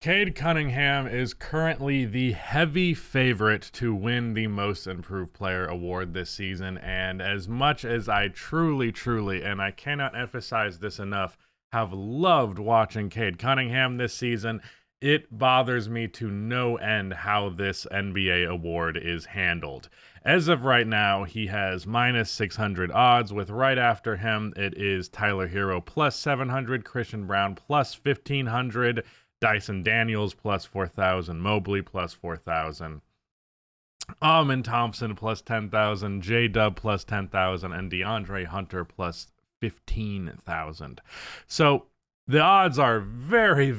Cade Cunningham is currently the heavy favorite to win the Most Improved Player award this season. And as much as I truly, and I cannot emphasize this enough, have loved watching Cade Cunningham this season, it bothers me to no end how this NBA award is handled. As of right now, he has minus 600 odds, with right after him, it is Tyler Hero plus 700, Christian Brown plus 1500, Dyson Daniels plus 4,000, Mobley plus 4,000, Amen Thompson plus 10,000, J-Dub plus 10,000, and DeAndre Hunter plus 15,000. So the odds are very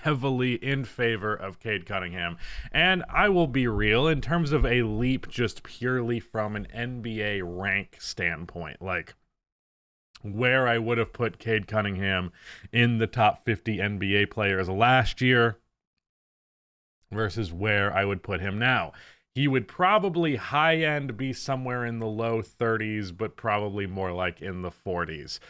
heavily in favor of Cade Cunningham. And I will be real, in terms of a leap just purely from an NBA rank standpoint, like where I would have put Cade Cunningham in the top 50 NBA players last year versus where I would put him now. He would probably high end be somewhere in the low 30s, but probably more like in the 40s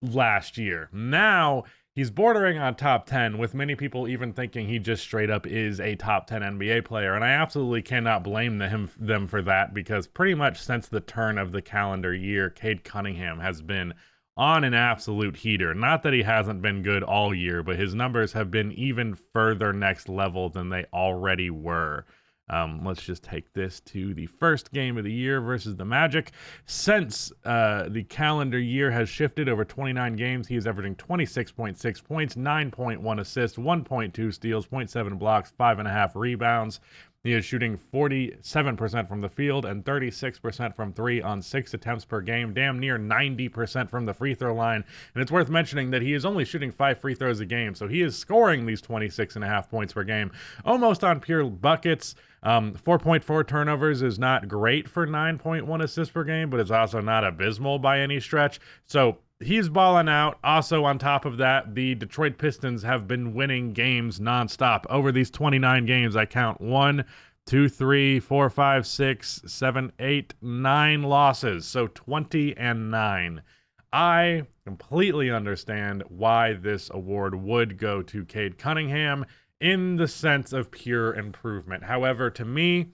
last year. Now, he's bordering on top 10, with many people even thinking he just straight up is a top 10 NBA player. And I absolutely cannot blame them for that, because pretty much since the turn of the calendar year, Cade Cunningham has been on an absolute heater. Not that he hasn't been good all year, but his numbers have been even further next level than they already were. Let's just take this to the first game of the year versus the Magic. Since the calendar year has shifted over 29 games, he is averaging 26.6 points, 9.1 assists, 1.2 steals, 0.7 blocks, 5.5 rebounds. He is shooting 47% from the field and 36% from three on 6 attempts per game, damn near 90% from the free throw line. And it's worth mentioning that he is only shooting 5 free throws a game, so he is scoring these 26.5 points per game, almost on pure buckets. 4.4 turnovers is not great for 9.1 assists per game, but it's also not abysmal by any stretch. So he's balling out. Also, on top of that, the Detroit Pistons have been winning games nonstop. Over these 29 games, I count 1, 2, 3, 4, 5, 6, 7, 8, 9 losses. So 20-9. I completely understand why this award would go to Cade Cunningham in the sense of pure improvement. However, to me,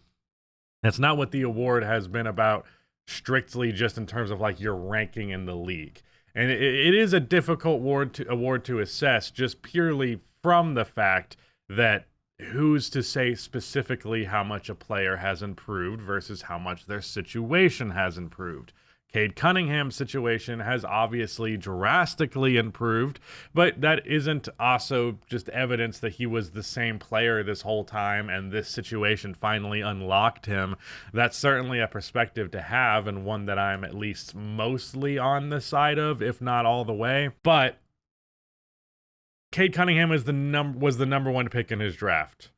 that's not what the award has been about, strictly just in terms of like your ranking in the league. And it is a difficult award to assess, just purely from the fact that who's to say specifically how much a player has improved versus how much their situation has improved. Cade Cunningham's situation has obviously drastically improved, but that isn't also just evidence that he was the same player this whole time and this situation finally unlocked him. That's certainly a perspective to have, and one that I'm at least mostly on the side of, if not all the way. But Cade Cunningham was the number one pick in his draft.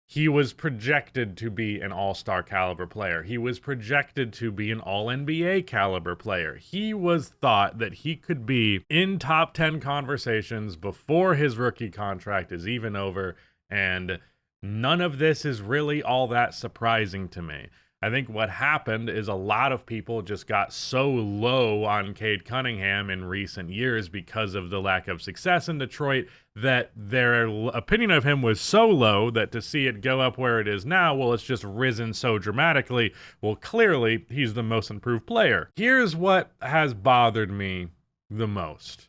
He was projected to be an all-star caliber player. He was projected to be an all-NBA caliber player. He was thought that he could be in top 10 conversations before his rookie contract is even over, and none of this is really all that surprising to me. I think what happened is a lot of people just got so low on Cade Cunningham in recent years because of the lack of success in Detroit that their opinion of him was so low that to see it go up where it is now, well, it's just risen so dramatically. Well, clearly, he's the most improved player. Here's what has bothered me the most.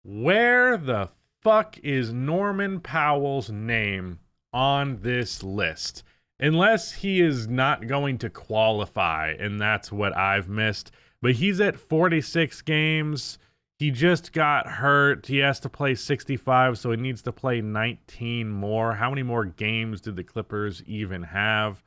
Where the fuck is Norman Powell's name on this list? Unless he is not going to qualify, and that's what I've missed. But he's at 46 games. He just got hurt. He has to play 65, so he needs to play 19 more. How many more games do the Clippers even have?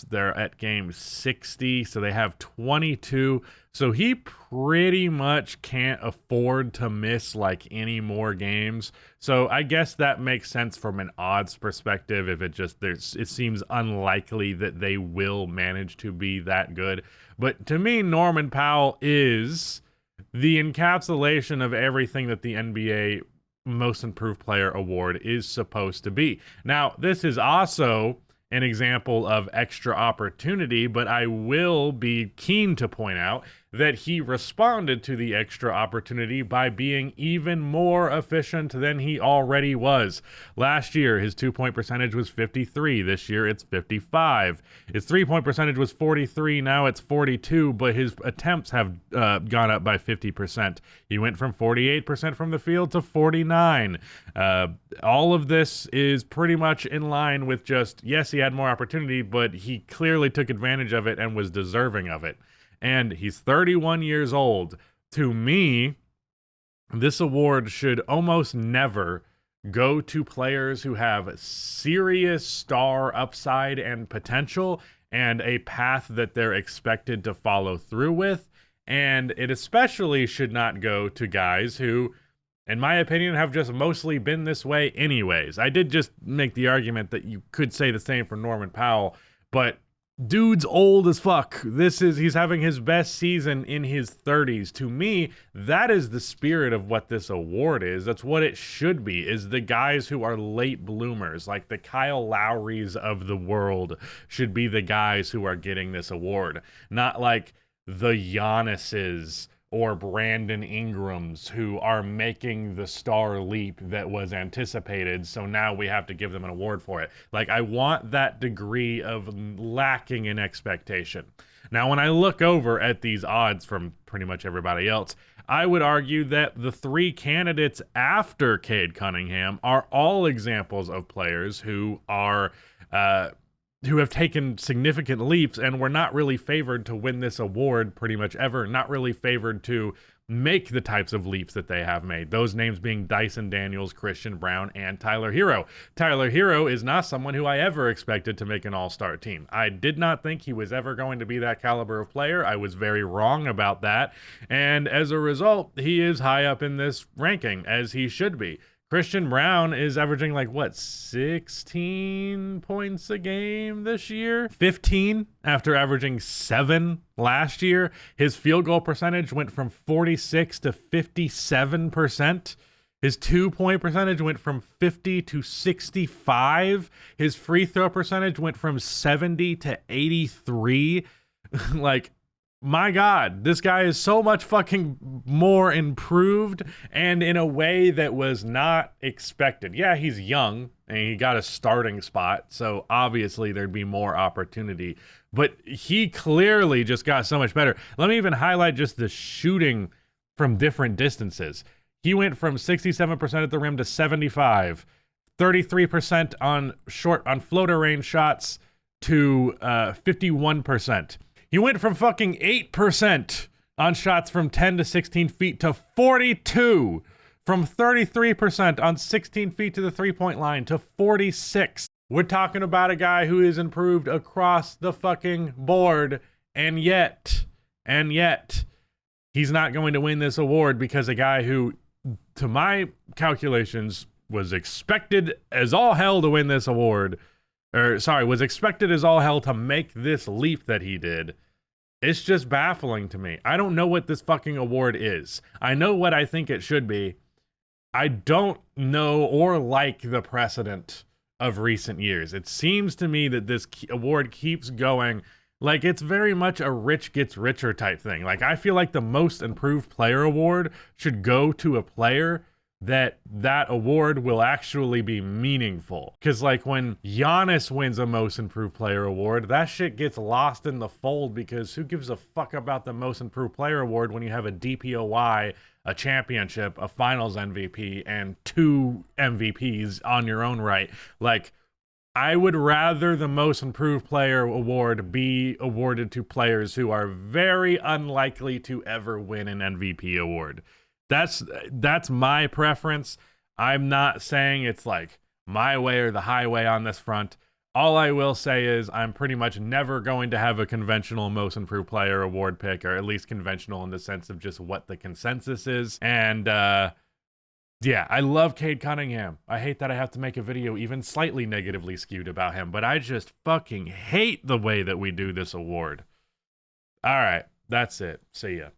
They're at game 60, so they have 22. So he pretty much can't afford to miss like any more games. So I guess that makes sense from an odds perspective. If it seems unlikely that they will manage to be that good. But to me, Norman Powell is the encapsulation of everything that the NBA Most Improved Player Award is supposed to be. Now, this is also an example of extra opportunity, but I will be keen to point out that he responded to the extra opportunity by being even more efficient than he already was. Last year, his 2-point percentage was 53. This year, it's 55. His 3-point percentage was 43. Now it's 42, but his attempts have gone up by 50%. He went from 48% from the field to 49. All of this is pretty much in line with just, yes, he had more opportunity, but he clearly took advantage of it and was deserving of it. And he's 31 years old. To me, this award should almost never go to players who have serious star upside and potential and a path that they're expected to follow through with. And it especially should not go to guys who, in my opinion, have just mostly been this way anyways. I did just make the argument that you could say the same for Norman Powell, but dude's old as fuck. He's having his best season in his 30s. To me, that is the spirit of what this award is. That's what it should be, is the guys who are late bloomers, like the Kyle Lowrys of the world should be the guys who are getting this award. Not like the Giannis's or Brandon Ingrams who are making the star leap that was anticipated, so now we have to give them an award for it. Like, I want that degree of lacking in expectation. Now, when I look over at these odds from pretty much everybody else, I would argue that the three candidates after Cade Cunningham are all examples of players who are who have taken significant leaps and were not really favored to win this award pretty much ever, not really favored to make the types of leaps that they have made. Those names being Dyson Daniels, Christian Braun, and Tyler Herro. Tyler Herro is not someone who I ever expected to make an all-star team. I did not think he was ever going to be that caliber of player. I was very wrong about that. And as a result, he is high up in this ranking, as he should be. Christian Braun is averaging 16 points a game this year? 15 after averaging 7 last year. His field goal percentage went from 46 to 57%. His 2-point percentage went from 50 to 65. His free throw percentage went from 70 to 83. My God, this guy is so much fucking more improved, and in a way that was not expected. Yeah, he's young and he got a starting spot, so obviously there'd be more opportunity, but he clearly just got so much better. Let me even highlight just the shooting from different distances. He went from 67% at the rim to 75, 33% on floater range shots to 51%. He went from fucking 8% on shots from 10 to 16 feet to 42, from 33% on 16 feet to the three-point line to 46. We're talking about a guy who is improved across the fucking board, and yet, he's not going to win this award because a guy who, to my calculations, was expected as all hell to win this award, was expected as all hell to make this leap that he did. It's just baffling to me. I don't know what this fucking award is. I know what I think it should be. I don't know or like the precedent of recent years. It seems to me that this award keeps going like it's very much a rich gets richer type thing. Like, I feel like the most improved player award should go to a player that award will actually be meaningful. Because when Giannis wins a most improved player award, that shit gets lost in the fold, because who gives a fuck about the most improved player award when you have a DPOY, a championship, a finals MVP, and 2 MVPs on your own right? I would rather the most improved player award be awarded to players who are very unlikely to ever win an MVP award. That's my preference. I'm not saying it's my way or the highway on this front. All I will say is I'm pretty much never going to have a conventional most improved player award pick, or at least conventional in the sense of just what the consensus is. And yeah, I love Cade Cunningham. I hate that I have to make a video even slightly negatively skewed about him, but I just fucking hate the way that we do this award. All right, that's it. See ya.